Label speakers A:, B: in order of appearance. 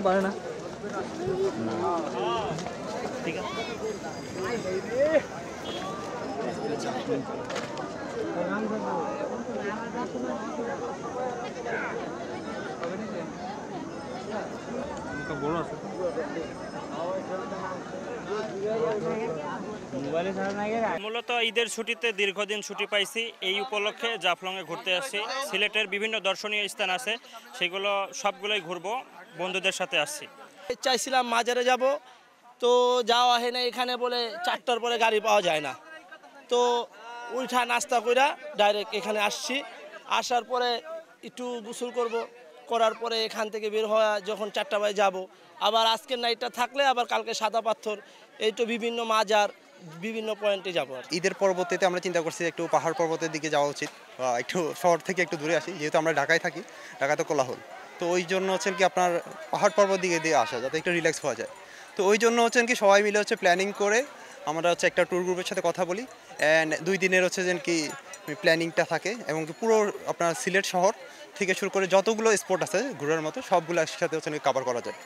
A: পারে না ঠিক আছে
B: মূলত ঈদের ছুটিতে দীর্ঘদিন ছুটি পাইছি, এই উপলক্ষে জাফলংয়ে ঘুরতে আসছি। সিলেটের বিভিন্ন দর্শনীয় স্থান আছে, সেগুলো সবগুলোই ঘুরবো, বন্ধুদের সাথে আসছি।
C: চাইছিলাম মাজারে যাব, তো যাওয়া হয় না। এখানে বলে 4টার পরে গাড়ি পাওয়া যায় না, তো উঠা নাস্তা কইরা ডাইরেক্ট এখানে আসছি। আসার পরে একটু গোসল করব, করার পরে এখান থেকে বের হওয়া যখন 4টা বাজে যাব। আবার আজকের নাইটটা থাকলে আবার কালকে সাদা পাথর, এই তো বিভিন্ন মাজার, বিভিন্ন পয়েন্টে যাব।
D: ঈদের পরবর্তীতে আমরা চিন্তা করছি একটু পাহাড় পর্বতের দিকে যাওয়া উচিত, একটু শহর থেকে একটু দূরে আসি, যেহেতু আমরা ঢাকায় থাকি, ঢাকাতে কোলাহল। তো ওই জন্য হচ্ছেন কি আপনার পাহাড় পর্বত দিকে দিয়ে আসা, যাতে একটু রিল্যাক্স হওয়া যায়। তো ওই জন্য হচ্ছেন কি সবাই মিলে হচ্ছে প্ল্যানিং করে আমরা হচ্ছে একটা ট্যুর গ্রুপের সাথে কথা বলি, অ্যান্ড 2 দিনের হচ্ছে যেন কি প্ল্যানিংটা থাকে, এবং পুরো আপনার সিলেট শহর থেকে শুরু করে যতগুলো স্পট আছে ঘোরার মতো সবগুলো একসাথে হচ্ছে কভার করা যায়।